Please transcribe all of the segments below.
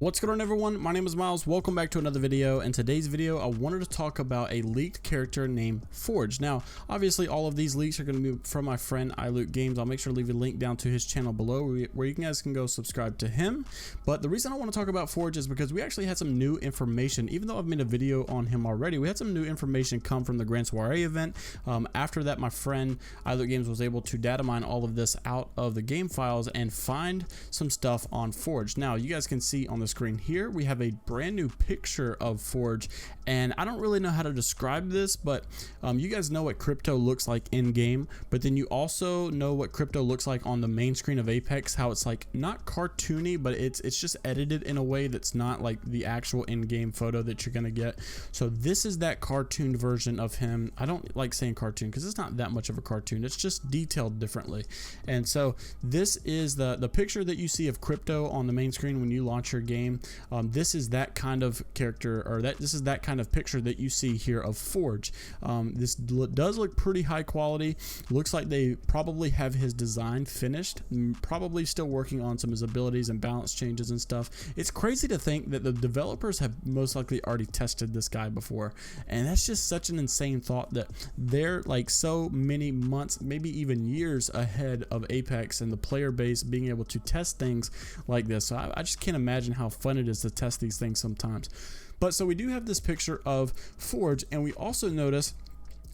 What's going on, everyone? My name is Miles. Welcome back to another video. In today's video, I wanted to talk about a leaked character named Forge. Now, obviously, all of these leaks are going to be from my friend iLootGames. I'll make sure to leave a link down to his channel below where you guys can go subscribe to him. But the reason I want to talk about Forge is because we actually had some new information. Even though I've made a video on him already, we had some new information come from the Grand Soiree event. After that, my friend iLootGames was able to data mine all of this out of the game files and find some stuff on Forge. Now, you guys can see on the screen here we have a brand new picture of Forge, and I don't really know how to describe this, but you guys know what crypto looks like in game, but then you also know what crypto looks like on the main screen of Apex, how it's like not cartoony, but it's just edited in a way that's not like the actual in-game photo that you're gonna get. So this is that cartoon version of him. I don't like saying cartoon because it's not that much of a cartoon, it's just detailed differently. And so this is the picture that you see of crypto on the main screen when you launch your game. This is that kind of character, or this is that kind of picture that you see here of Forge. This does look pretty high quality. Looks like they probably have his design finished, probably still working on some of his abilities and balance changes and stuff. It's crazy to think that the developers have most likely already tested this guy before, and that's just such an insane thought that they're like so many months, maybe even years ahead of Apex and the player base being able to test things like this. So I just can't imagine how fun it is to test these things sometimes. But so we do have this picture of Forge, and we also notice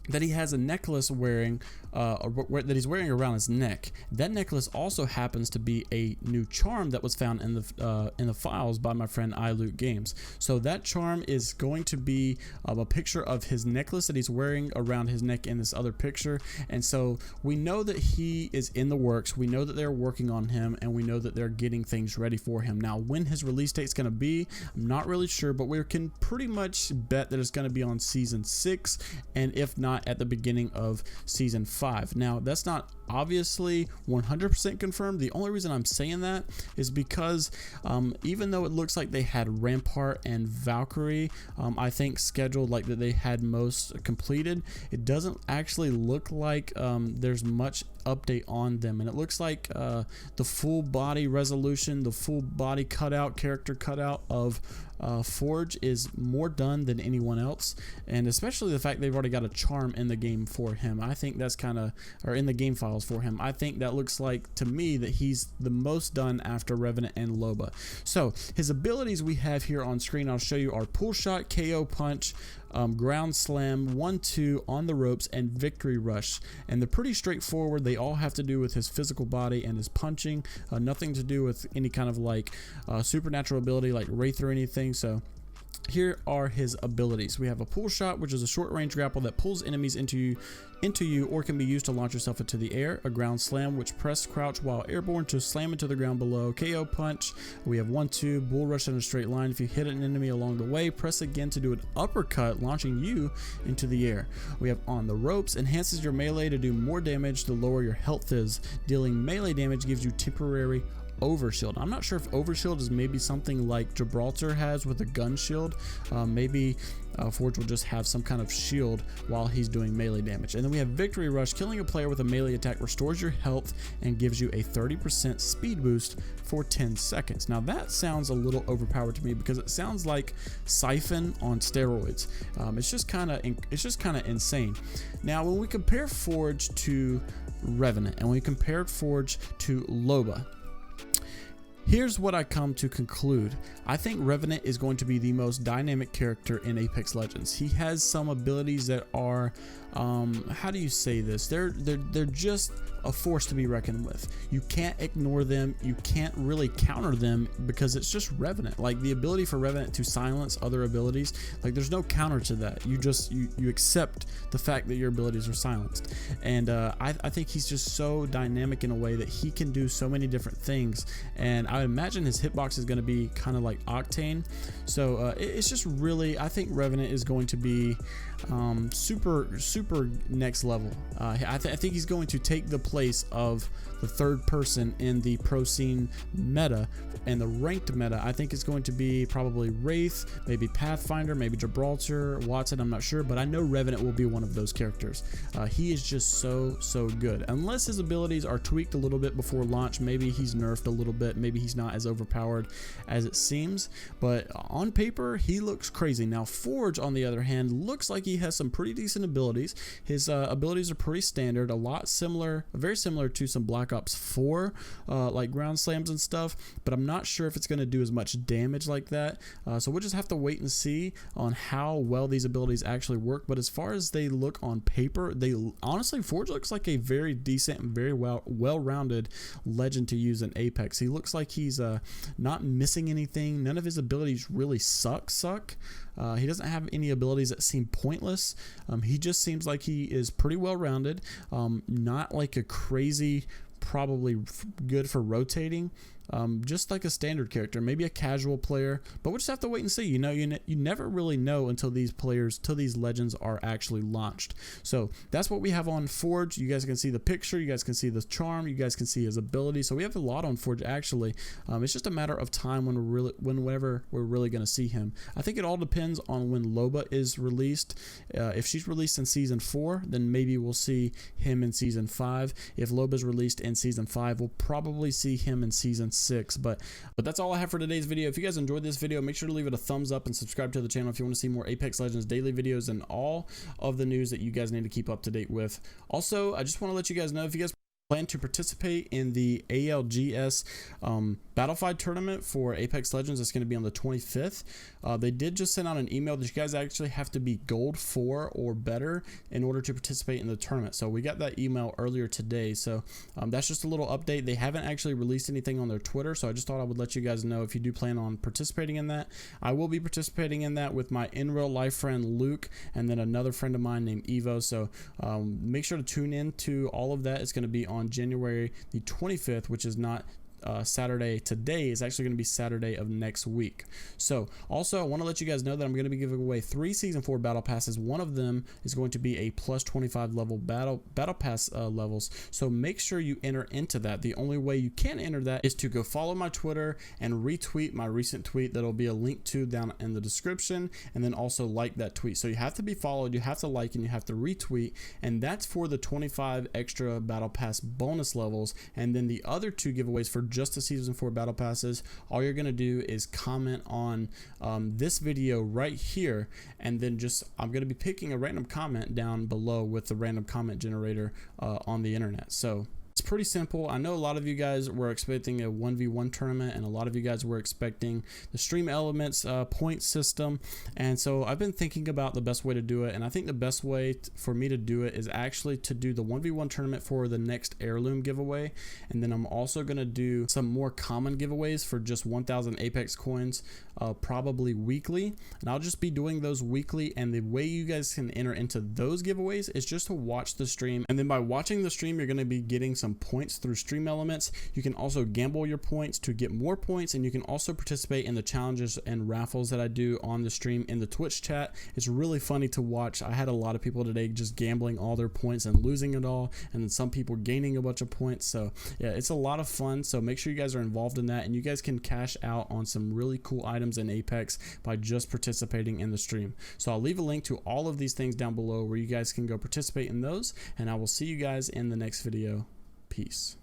that he has a necklace wearing that he's wearing around his neck. That necklace also happens to be a new charm that was found in the files by my friend iLootGames. So that charm is going to be a picture of his necklace that he's wearing around his neck in this other picture. And so we know that he is in the works. We know that they're working on him, and we know that they're getting things ready for him. Now, when his release date is going to be, I'm not really sure, but we can pretty much bet that it's going to be on season 6, and if not, at the beginning of season 5. Now, that's not obviously 100% confirmed. The only reason I'm saying that is because even though it looks like they had Rampart and Valkyrie, I think scheduled, like that they had most completed, it doesn't actually look like there's much update on them, and it looks like the full body resolution, the full body cutout, character cutout of Forge is more done than anyone else, and especially the fact they've already got a charm in the game for him. I think that's kind of, or in the game files for him, I think that looks like to me that he's the most done after Revenant and Loba. So his abilities we have here on screen, I'll show you, are pull shot, KO punch, ground slam, 1-2 on the ropes, and victory rush. And they're pretty straightforward. They all have to do with his physical body and his punching, nothing to do with any kind of like supernatural ability like Wraith or anything. So here are his abilities. We have a pull shot, which is a short range grapple that pulls enemies into you or can be used to launch yourself into the air. A ground slam, which press crouch while airborne to slam into the ground below. KO punch, we have 1-2 bull rush in a straight line. If you hit an enemy along the way, press again to do an uppercut, launching you into the air. We have on the ropes, enhances your melee to do more damage to lower your health is. Dealing melee damage gives you temporary overshield. I'm not sure if overshield is maybe something like Gibraltar has with a gun shield. Maybe Forge will just have some kind of shield while he's doing melee damage. And then we have victory rush. Killing a player with a melee attack restores your health and gives you a 30% speed boost for 10 seconds. Now that sounds a little overpowered to me because it sounds like Siphon on steroids. It's just kind of insane. Now when we compare Forge to Revenant and we compared Forge to Loba, here's what I come to conclude. I think Revenant is going to be the most dynamic character in Apex Legends. He has some abilities that are, how do you say this? They're just a force to be reckoned with. You can't ignore them. You can't really counter them because it's just Revenant. Like the ability for Revenant to silence other abilities, like there's no counter to that. You accept the fact that your abilities are silenced. And I think he's just so dynamic in a way that he can do so many different things. And I imagine his hitbox is going to be kind of like Octane. So it's just really, I think Revenant is going to be super next level. I think he's going to take the place of the third person in the pro scene meta. And the ranked meta, I think, is going to be probably Wraith, maybe Pathfinder, maybe Gibraltar, Watson, I'm not sure, but I know Revenant will be one of those characters. He is just so good. Unless his abilities are tweaked a little bit before launch, maybe he's nerfed a little bit, maybe he's not as overpowered as it seems, but on paper, he looks crazy. Now, Forge, on the other hand, looks like he has some pretty decent abilities. His abilities are pretty standard, a lot similar, very similar to some Black Ops 4, like ground slams and stuff, but I'm not sure if it's going to do as much damage like that. So we'll just have to wait and see on how well these abilities actually work. But as far as they look on paper, they honestly, Forge looks like a very decent and very well-rounded legend to use in Apex. He looks like he's not missing anything. None of his abilities really suck. He doesn't have any abilities that seem pointless. He just seems like he is pretty well-rounded, not like a crazy, probably good for rotating, just like a standard character, maybe a casual player, but we'll just have to wait and see. You know, you never really know until these legends are actually launched. So that's what we have on Forge. You guys can see the picture, you guys can see the charm, you guys can see his ability. So we have a lot on Forge actually. It's just a matter of time whenever we're really going to see him. I think it all depends on when Loba is released. If she's released in season 4, then maybe we'll see him in season 5. If Loba's released in season 5, we'll probably see him in season 6. But that's all I have for today's video. If you guys enjoyed this video, make sure to leave it a thumbs up and subscribe to the channel if you want to see more Apex Legends daily videos and all of the news that you guys need to keep up to date with. Also, I just want to let you guys know, if you guys plan to participate in the ALGS Battlefield tournament for Apex Legends, it's going to be on the 25th. They did just send out an email that you guys actually have to be gold 4 or better in order to participate in the tournament. So we got that email earlier today. So that's just a little update. They haven't actually released anything on their Twitter, so I just thought I would let you guys know if you do plan on participating in that. I will be participating in that with my in real life friend Luke and then another friend of mine named Evo. So make sure to tune in to all of that. It's going to be on January the 25th, which is not Saturday today, is actually going to be Saturday of next week. So also I want to let you guys know that I'm going to be giving away 3 season 4 battle passes. One of them is going to be a plus 25 level battle pass levels, so make sure you enter into that. The only way you can enter that is to go follow my Twitter and retweet my recent tweet that'll be a link to down in the description, and then also like that tweet. So you have to be followed, you have to like, and you have to retweet, and that's for the 25 extra battle pass bonus levels. And then the other 2 giveaways for just the season 4 battle passes, all you're gonna do is comment on this video right here, and then I'm gonna be picking a random comment down below with the random comment generator on the internet. So it's pretty simple. I know a lot of you guys were expecting a 1v1 tournament, and a lot of you guys were expecting the stream elements point system, and so I've been thinking about the best way to do it, and I think the best way for me to do it is actually to do the 1v1 tournament for the next heirloom giveaway, and then I'm also going to do some more common giveaways for just 1,000 Apex coins, probably weekly, and I'll just be doing those weekly. And the way you guys can enter into those giveaways is just to watch the stream, and then by watching the stream, you're going to be getting some points through stream elements. You can also gamble your points to get more points, and you can also participate in the challenges and raffles that I do on the stream in the Twitch chat. It's really funny to watch. I had a lot of people today just gambling all their points and losing it all, and then some people gaining a bunch of points. So yeah, it's a lot of fun. So make sure you guys are involved in that, and you guys can cash out on some really cool items in Apex by just participating in the stream. So I'll leave a link to all of these things down below where you guys can go participate in those, and I will see you guys in the next video. Peace.